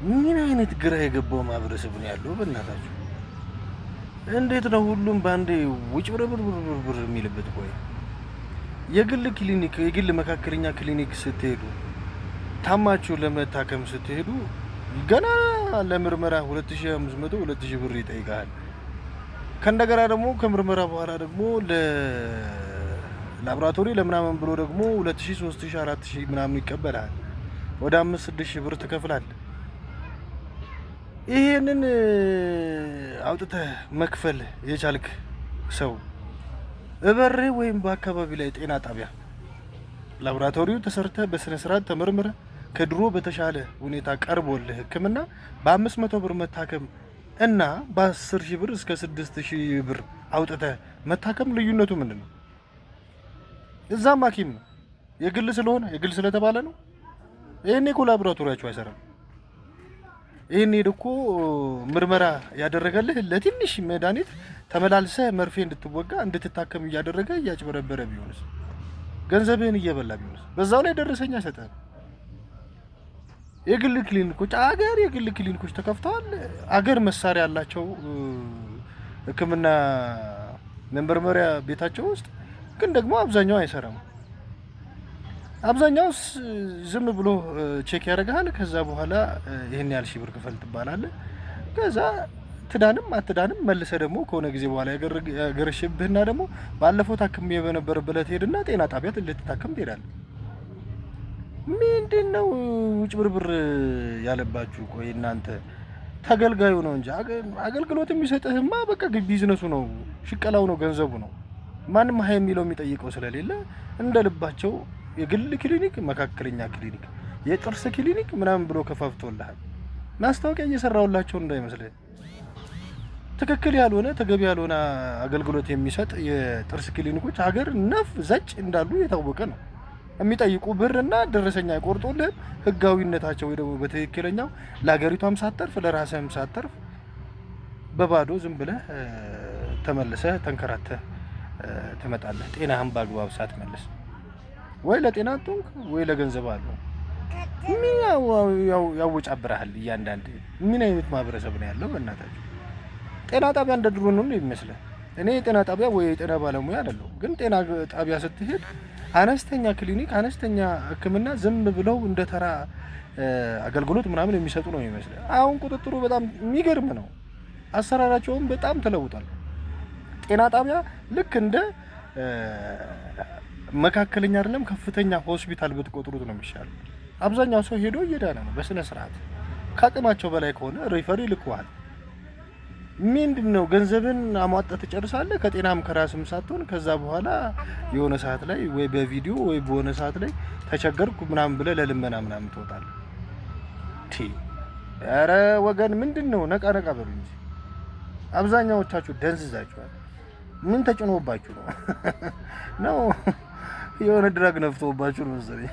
ምን አይነት ግራ የገባው ማህበረሰብ ነው ያለው በእናታችሁ? እንዴት ነው ሁሉም ባንዴ ውጭ ብር የሚልበት? ቆይ የግል ክሊኒክ የግል መካከለኛ ክሊኒክ ስትሄዱ ታማችሁ ለመታከም ስትሄዱ ገና ለምርመራ 2500 2000 ብር ይጠይቃል። ከእንደገና ደግሞ ከምርመራ በኋላ ደግሞ ለላብራቶሪ ለምናምን ብሎ ደግሞ 2000 3000 4000 ምናምን ይቀበላል። ወደ 5 6000 ብር ትከፍላለህ። ይሄንን አውጥተህ መክፈል የቻልክ ሰው እበሬ ወይም በአካባቢ ላይ ጤና ጣቢያ ላብራቶሪው ተሰርተ በስነ ስርዓት ተመርምረ ከድሮ በተሻለ ሁኔታ ቀርቦልህ ሕክምና በ500 ብር መታከም እና በ10,000 ብር እስከ 6,000 ብር አውጥተህ መታከም ልዩነቱ ምንድነው? እዛም ሐኪም ነው የግል ስለሆነ የግል ስለተባለ ነው። ይሄኔ እኮ ላብራቶሪያቸው አይሰራም። ይሄኔ እኮ ምርመራ ያደረገልህ ለትንሽ መድኃኒት ተመላልሰህ መርፌ እንድትወጋ እንድትታከም እያደረገ እያጭበረበረ ቢሆንስ? ገንዘብህን እየበላ ቢሆንስ? በዛው ላይ ደረሰኛ ሰጠህ። የግል ክሊኒኮች የግል ክሊኒኮች ተከፍተዋል። አገር መሳሪያ ያላቸው ህክምና መመርመሪያ ቤታቸው ውስጥ ግን ደግሞ አብዛኛው አይሰራም። አብዛኛው ዝም ብሎ ቼክ ያደርጋል። ከዛ በኋላ ይሄን ያህል ሺህ ብር ክፈል ትባላለህ። ከዛ ትዳንም አትዳንም መልሰ ደግሞ ከሆነ ጊዜ በኋላ ያገረሽብህና ደግሞ ባለፈው ታክም በነበረበት ትሄድና ጤና ጣቢያ ልትታከም ትሄዳለህ። ምንድነው ውጭ ብርብር ያለባችሁ? ቆይ እናንተ ተገልጋዩ ነው እንጂ አገልግሎት የሚሰጥህማ በቃ ቢዝነሱ ነው፣ ሽቀላው ነው፣ ገንዘቡ ነው። ማንም ሀይ የሚለው የሚጠይቀው ስለሌለ እንደ ልባቸው የግል ክሊኒክ፣ መካከለኛ ክሊኒክ፣ የጥርስ ክሊኒክ ምናምን ብሎ ከፋፍቶልሃል። ማስታወቂያ እየሰራውላቸው እንዳይመስልህ። ትክክል ያልሆነ ተገቢ ያልሆነ አገልግሎት የሚሰጥ የጥርስ ክሊኒኮች ሀገር ነፍ ዘጭ እንዳሉ የታወቀ ነው። የሚጠይቁ ብርና ደረሰኛ አይቆርጡልህም። ህጋዊነታቸው ወይ ደግሞ በትክክለኛው ለሀገሪቷም ሳትተርፍ ለራስህም ሳትተርፍ በባዶ ዝም ብለህ ተመልሰህ ተንከራተህ ትመጣለህ። ጤናህን በአግባብ ሳትመልስ ወይ ለጤና አጥንክ ወይ ለገንዘብ አለው። ምን ያወጫብራል? እያንዳንድ ምን አይነት ማህበረሰብ ነው ያለው? በእናታችሁ ጤና ጣቢያ እንደ ድሮ ነው የሚመስለው። እኔ የጤና ጣቢያ ወይ የጤና ባለሙያ አይደለሁም፣ ግን ጤና ጣቢያ ስትሄድ አነስተኛ ክሊኒክ አነስተኛ ህክምና ዝም ብለው እንደ ተራ አገልግሎት ምናምን የሚሰጡ ነው የሚመስለው። አሁን ቁጥጥሩ በጣም የሚገርም ነው። አሰራራቸውም በጣም ተለውጧል። ጤና ጣቢያ ልክ እንደ መካከለኛ አይደለም ከፍተኛ ሆስፒታል ብትቆጥሩት ነው የሚሻለው። አብዛኛው ሰው ሄዶ እየዳነ ነው በስነ ስርዓት። ከአቅማቸው በላይ ከሆነ ሪፈር ይልኩዋል። ምንድነው ገንዘብን አሟጣት ትጨርሳለህ ከጤናም ከራስም ሳትሆን። ከዛ በኋላ የሆነ ሰዓት ላይ ወይ በቪዲዮ ወይ በሆነ ሰዓት ላይ ተቸገርኩ ምናምን ብለህ ለልመና ምናምን ትወጣለህ። ኧረ ወገን ምንድነው? ነቃ ነቃ በሉ እንጂ አብዛኛዎቻችሁ ደንዝዛችኋል። ምን ተጭኖባችሁ ነው? ነው የሆነ ድራግ ነፍቶባችሁ ነው መሰለኝ።